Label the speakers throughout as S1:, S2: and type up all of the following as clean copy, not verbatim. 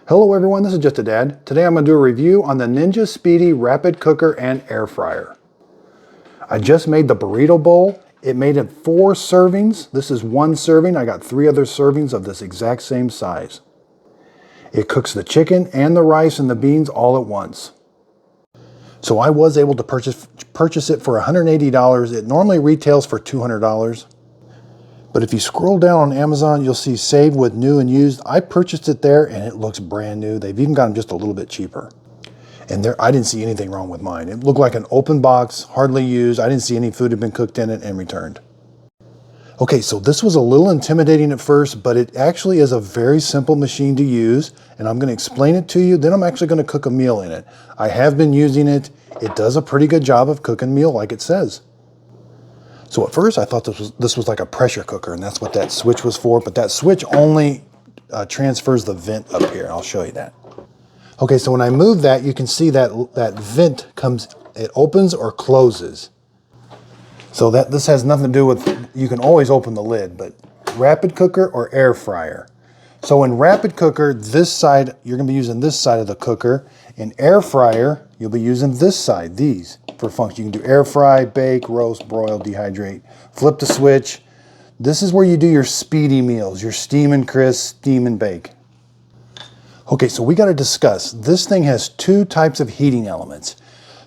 S1: Hello everyone, this is Just a Dad. Today I'm going to do a review on the Ninja Speedi Rapid Cooker and Air Fryer. I just made the burrito bowl. It made it 4 servings. This is 1 serving. I got 3 other servings of this exact same size. It cooks the chicken and the rice and the beans all at once. So I was able to purchase it for $180. It normally retails for $200. But if you scroll down on Amazon, you'll see Save with New and Used. I purchased it there and it looks brand new. They've even got them just a little bit cheaper. And there, I didn't see anything wrong with mine. It looked like an open box, hardly used. I didn't see any food had been cooked in it and returned. Okay, so this was a little intimidating at first, but it actually is a very simple machine to use. And I'm going to explain it to you. Then I'm actually going to cook a meal in it. I have been using it. It does a pretty good job of cooking a meal like it says. So at first I thought this was like a pressure cooker, and that's what that switch was for, but that switch only transfers the vent up here. I'll show you that. Okay, so when I move that, you can see that vent comes, it opens or closes. So this has nothing to do with, you can always open the lid, but rapid cooker or air fryer. So in rapid cooker, this side, you're gonna be using this side of the cooker. In air fryer, you'll be using this side, these, for function. You can do air fry, bake, roast, broil, dehydrate, flip the switch. This is where you do your Speedi meals, your steam and crisp, steam and bake. Okay, so we gotta discuss, this thing has 2 types of heating elements.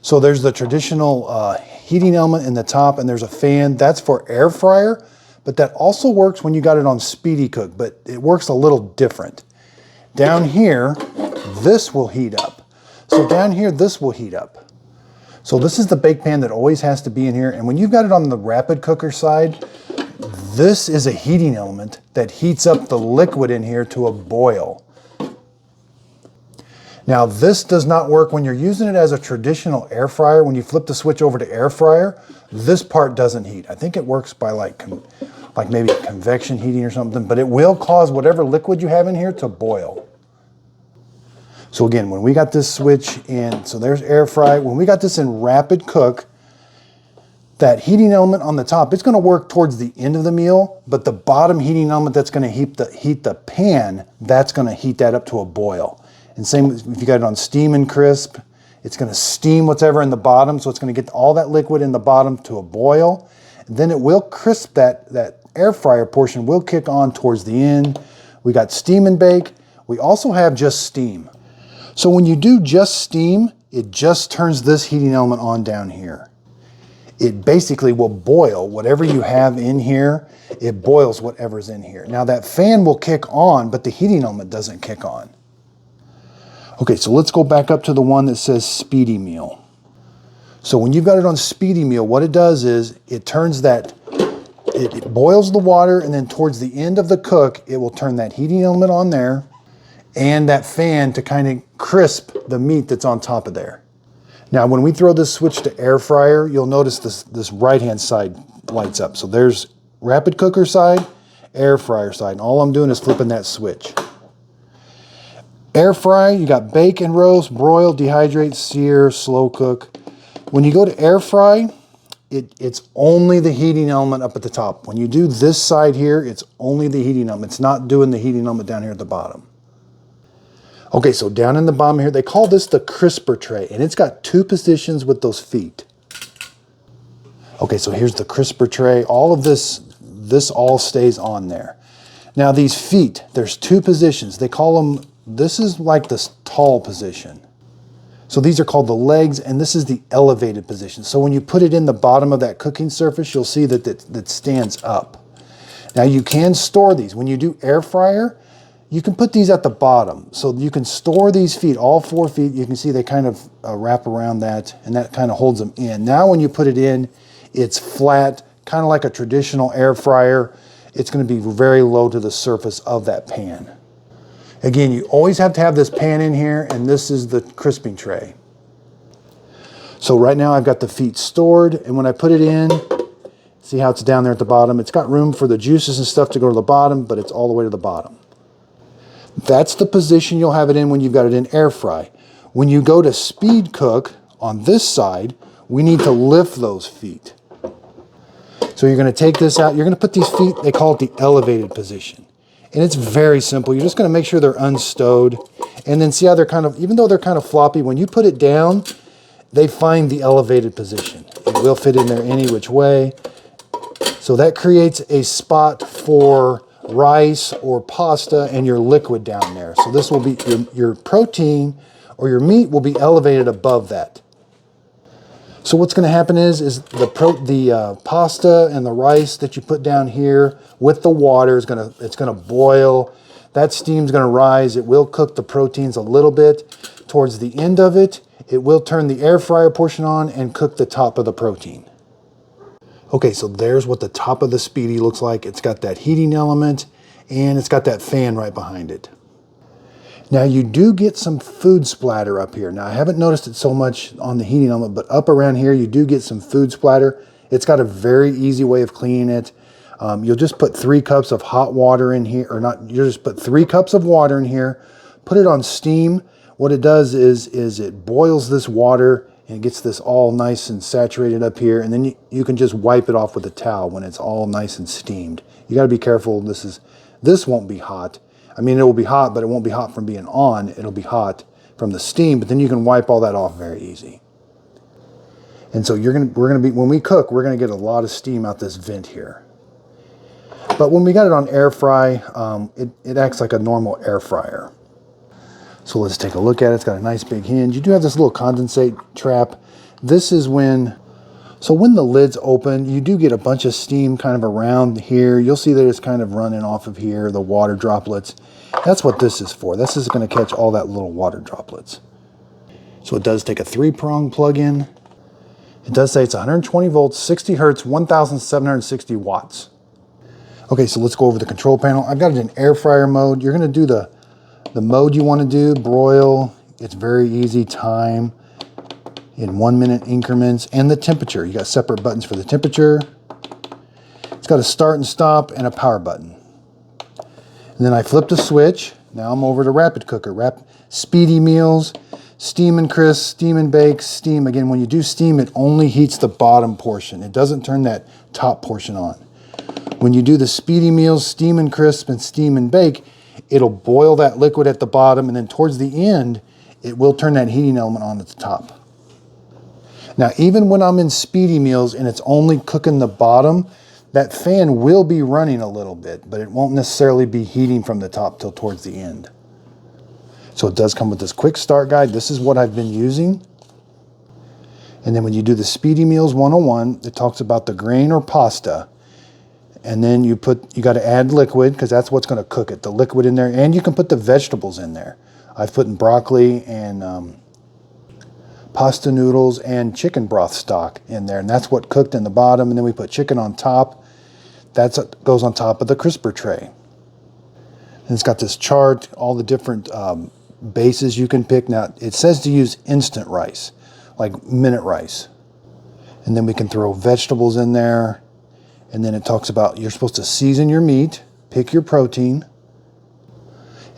S1: So there's the traditional heating element in the top, and there's a fan. That's for air fryer, but that also works when you got it on Speedi Cook, but it works a little different. Down here, this will heat up. So down here, this will heat up. So this is the bake pan that always has to be in here. And when you've got it on the rapid cooker side, this is a heating element that heats up the liquid in here to a boil. Now this does not work when you're using it as a traditional air fryer. When you flip the switch over to air fryer, this part doesn't heat. I think it works by like maybe convection heating or something, but it will cause whatever liquid you have in here to boil. So again, when we got this switch in, so there's air fry. When we got this in rapid cook, that heating element on the top, it's gonna work towards the end of the meal, but the bottom heating element that's gonna heat the pan, that's gonna heat that up to a boil. And same if you got it on steam and crisp, it's gonna steam whatever in the bottom, so it's gonna get all that liquid in the bottom to a boil. And then it will crisp that air fryer portion will kick on towards the end. We got steam and bake. We also have just steam. So when you do just steam, it just turns this heating element on down here. It basically will boil whatever you have in here. It boils whatever's in here. Now that fan will kick on, but the heating element doesn't kick on. Okay, so let's go back up to the one that says Speedi meal. So when you've got it on Speedi meal, what it does is it turns it boils the water, and then towards the end of the cook, it will turn that heating element on there and that fan to kind of crisp the meat that's on top of there. Now, when we throw this switch to air fryer, you'll notice this right-hand side lights up. So there's rapid cooker side, air fryer side, and all I'm doing is flipping that switch. Air fry, you got bake and roast, broil, dehydrate, sear, slow cook. When you go to air fry, it's only the heating element up at the top. When you do this side here, it's only the heating element. It's not doing the heating element down here at the bottom. Okay, so down in the bottom here, they call this the crisper tray, and it's got 2 positions with those feet. Okay, so here's the crisper tray. All of this all stays on there. Now these feet, there's 2 positions. They call them, this is like this tall position. So these are called the legs, and this is the elevated position. So when you put it in the bottom of that cooking surface, you'll see that stands up. Now you can store these. When you do air fryer, you can put these at the bottom. So you can store these feet, all 4 feet. You can see they kind of wrap around that, and that kind of holds them in. Now when you put it in, it's flat, kind of like a traditional air fryer. It's gonna be very low to the surface of that pan. Again, you always have to have this pan in here, and this is the crisping tray. So right now I've got the feet stored, and when I put it in, see how it's down there at the bottom? It's got room for the juices and stuff to go to the bottom, but it's all the way to the bottom. That's the position you'll have it in when you've got it in air fry. When you go to speed cook on this side, we need to lift those feet. So you're gonna take this out, you're gonna put these feet, they call it the elevated position. And it's very simple. You're just gonna make sure they're unstowed. And then see how they're kind of, even though they're kind of floppy, when you put it down, they find the elevated position. It will fit in there any which way. So that creates a spot for rice or pasta and your liquid down there. So this will be, your protein or your meat will be elevated above that. So what's going to happen is the pasta and the rice that you put down here with the water is it's going to boil. That steam's going to rise. It will cook the proteins a little bit. Towards the end of it, it will turn the air fryer portion on and cook the top of the protein. Okay, so there's what the top of the Speedi looks like. It's got that heating element and it's got that fan right behind it. Now you do get some food splatter up here. Now I haven't noticed it so much on the heating element, but up around here you do get some food splatter. It's got a very easy way of cleaning it. You'll just put 3 cups of hot water in here, or not, you'll just put 3 cups of water in here, put it on steam. What it does is it boils this water and it gets this all nice and saturated up here, and then you can just wipe it off with a towel when it's all nice and steamed. You got to be careful. This won't be hot. I mean, it will be hot, but it won't be hot from being on. It'll be hot from the steam, but then you can wipe all that off very easy. And so when we cook, we're gonna get a lot of steam out this vent here. But when we got it on air fry, it acts like a normal air fryer. So let's take a look at it. It's got a nice big hinge. You do have this little condensate trap. This is when the lid's open, you do get a bunch of steam kind of around here. You'll see that it's kind of running off of here, the water droplets. That's what this is for. This is going to catch all that little water droplets. So it does take a 3-prong plug-in. It does say it's 120 volts, 60 hertz, 1,760 watts. Okay, so let's go over the control panel. I've got it in air fryer mode. You're going to do the mode you want to do, broil. It's very easy, time in 1-minute increments, and the temperature. You got separate buttons for the temperature. It's got a start and stop and a power button. And then I flipped a switch. Now I'm over to rapid cooker. Speedi meals, steam and crisp, steam and bake, steam. Again, when you do steam, it only heats the bottom portion. It doesn't turn that top portion on. When you do the Speedi meals, steam and crisp, and steam and bake, it'll boil that liquid at the bottom, and then towards the end, it will turn that heating element on at the top. Now, even when I'm in Speedi meals and it's only cooking the bottom, that fan will be running a little bit, but it won't necessarily be heating from the top till towards the end. So it does come with this quick start guide. This is what I've been using. And then when you do the Speedi Meals 101, it talks about the grain or pasta. And then you got to add liquid, because that's what's going to cook it, the liquid in there. And you can put the vegetables in there. I've put in broccoli and pasta noodles and chicken broth stock in there, and that's what cooked in the bottom. And then we put chicken on top. That's what goes on top of the crisper tray. And it's got this chart, all the different bases you can pick. Now it says to use instant rice, like minute rice, and then we can throw vegetables in there. And then it talks about you're supposed to season your meat, pick your protein.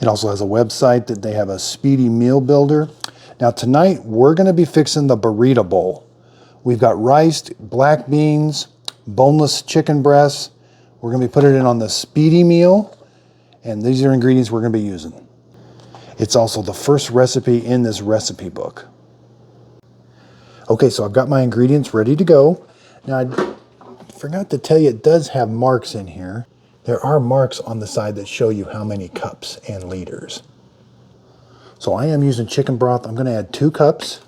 S1: It also has a website that they have a Speedi meal builder. Now tonight we're going to be fixing the burrito bowl. We've got rice, black beans, boneless chicken breasts. We're going to be putting it on the Speedi meal, and these are ingredients we're going to be using. It's also the first recipe in this recipe book. Okay, so I've got my ingredients ready to go. Now I forgot to tell you, it does have marks in here. There are marks on the side that show you how many cups and liters. So I am using chicken broth. I'm going to add 2 cups.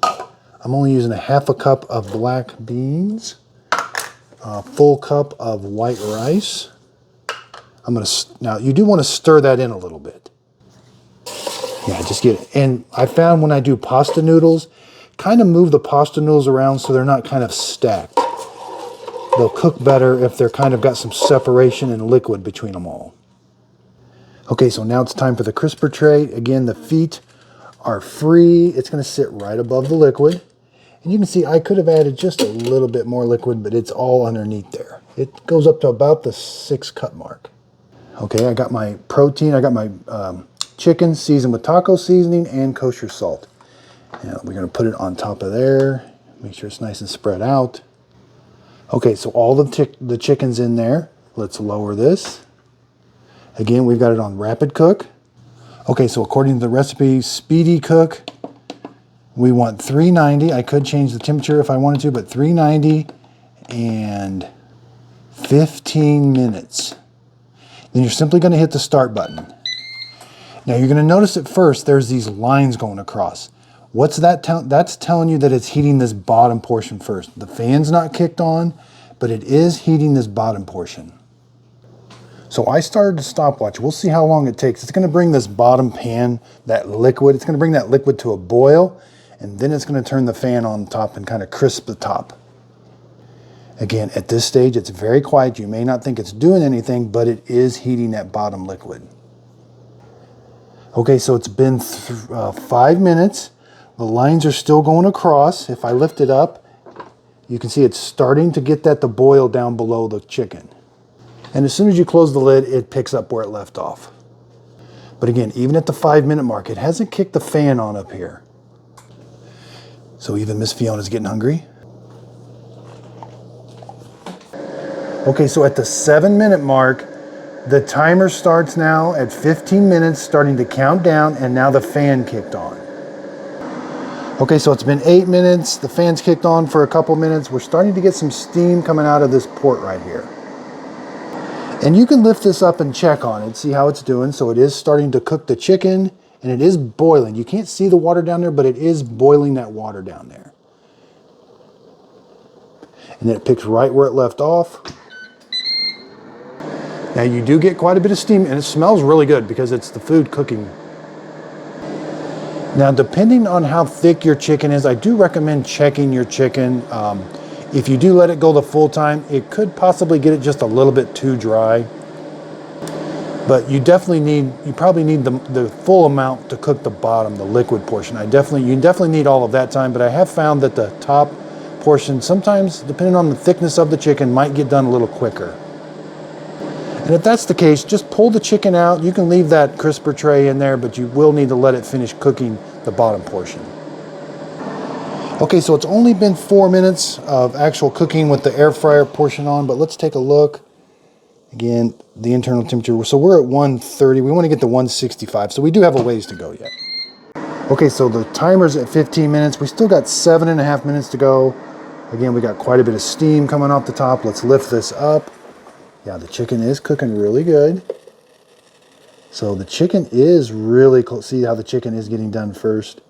S1: I'm only using a half a cup of black beans, a full cup of white rice. Now you do want to stir that in a little bit. Yeah, just get it. And I found when I do pasta noodles, kind of move the pasta noodles around so they're not kind of stacked. They'll cook better if they're kind of got some separation and liquid between them all. Okay, so now it's time for the crisper tray. Again, the feet are free. It's going to sit right above the liquid. And you can see I could have added just a little bit more liquid, but it's all underneath there. It goes up to about the 6 cup mark. Okay, I got my protein. I got my chicken seasoned with taco seasoning and kosher salt. Now we're going to put it on top of there. Make sure it's nice and spread out. Okay, so all the chicken's in there. Let's lower this. Again, we've got it on rapid cook. Okay, so according to the recipe, Speedi cook, we want 390. I could change the temperature if I wanted to, but 390 and 15 minutes. Then you're simply going to hit the start button. Now you're going to notice at first there's these lines going across. What's that? That's telling you that it's heating this bottom portion first. The fan's not kicked on, but it is heating this bottom portion. So I started the stopwatch. We'll see how long it takes. It's going to bring this bottom pan, that liquid, it's going to bring that liquid to a boil, and then it's going to turn the fan on top and kind of crisp the top. Again, at this stage, it's very quiet. You may not think it's doing anything, but it is heating that bottom liquid. Okay, so it's been 5 minutes. The lines are still going across. If I lift it up, you can see it's starting to get that to boil down below the chicken. And as soon as you close the lid, it picks up where it left off. But again, even at the 5-minute mark, it hasn't kicked the fan on up here. So even Miss Fiona's getting hungry. Okay, so at the 7-minute mark, the timer starts now at 15 minutes, starting to count down, and now the fan kicked on. Okay, so it's been 8 minutes. The fan's kicked on for a couple minutes. We're starting to get some steam coming out of this port right here. And you can lift this up and check on it, see how it's doing. So it is starting to cook the chicken, and it is boiling. You can't see the water down there, but it is boiling that water down there. And then it picks right where it left off. Now you do get quite a bit of steam, and it smells really good because it's the food cooking. Now, depending on how thick your chicken is, I do recommend checking your chicken. If you do let it go the full time, it could possibly get it just a little bit too dry. But you probably need the full amount to cook the bottom, the liquid portion. You definitely need all of that time, but I have found that the top portion, sometimes, depending on the thickness of the chicken, might get done a little quicker. And if that's the case, just pull the chicken out. You can leave that crisper tray in there, but you will need to let it finish cooking the bottom portion. Okay, so it's only been 4 minutes of actual cooking with the air fryer portion on, but let's take a look. Again, the internal temperature. So we're at 130. We want to get to 165, so we do have a ways to go yet. Okay, so the timer's at 15 minutes. We still got 7.5 minutes to go. Again, we got quite a bit of steam coming off the top. Let's lift this up. Yeah, the chicken is cooking really good. So the chicken is really close. See how the chicken is getting done first?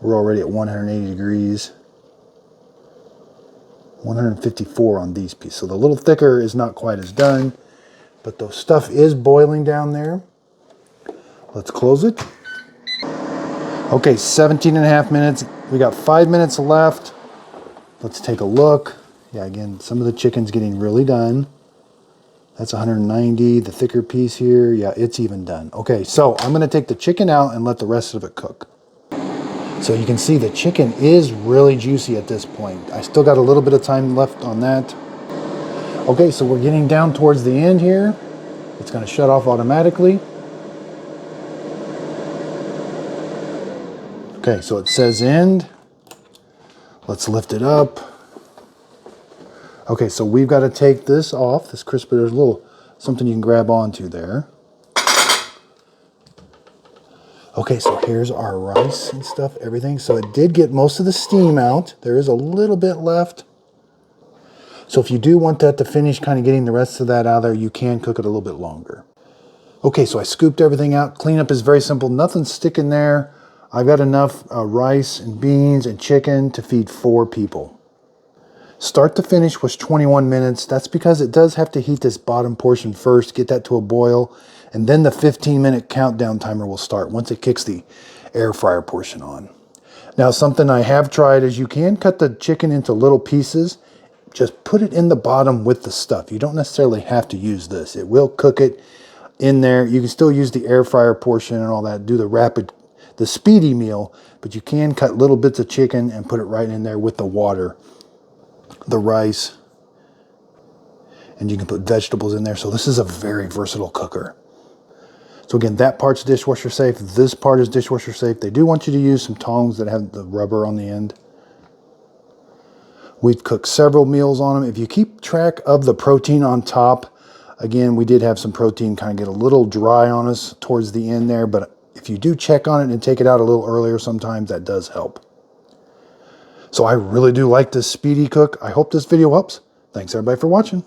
S1: We're already at 180 degrees. 154 on these pieces. So the little thicker is not quite as done, but the stuff is boiling down there. Let's close it. Okay, 17.5 minutes. We got 5 minutes left. Let's take a look. Yeah, again, some of the chicken's getting really done. That's 190, the thicker piece here. Yeah, it's even done. Okay, so I'm gonna take the chicken out and let the rest of it cook. So you can see the chicken is really juicy at this point. I still got a little bit of time left on that. Okay, so we're getting down towards the end here. It's gonna shut off automatically. Okay, so it says end. Let's lift it up. Okay, so we've got to take this off. This crisper, there's a little something you can grab onto there. Okay, so here's our rice and stuff, everything. So it did get most of the steam out. There is a little bit left. So if you do want that to finish kind of getting the rest of that out of there, you can cook it a little bit longer. Okay, so I scooped everything out. Cleanup is very simple. Nothing's sticking there. I've got enough rice and beans and chicken to feed 4 people. Start to finish was 21 minutes. That's because it does have to heat this bottom portion first, get that to a boil, and then the 15-minute countdown timer will start once it kicks the air fryer portion on. Now, something I have tried is you can cut the chicken into little pieces. Just put it in the bottom with the stuff. You don't necessarily have to use this. It will cook it in there. You can still use the air fryer portion and all that, do the Speedi meal, but you can cut little bits of chicken and put it right in there with the water, the rice, and you can put vegetables in there. So this is a very versatile cooker. So again, that part's dishwasher safe. This part is dishwasher safe. They do want you to use some tongs that have the rubber on the end. We've cooked several meals on them. If you keep track of the protein on top, again, we did have some protein kind of get a little dry on us towards the end there, but if you do check on it and take it out a little earlier sometimes, that does help. So I really do like this Speedi cook. I hope this video helps. Thanks everybody for watching.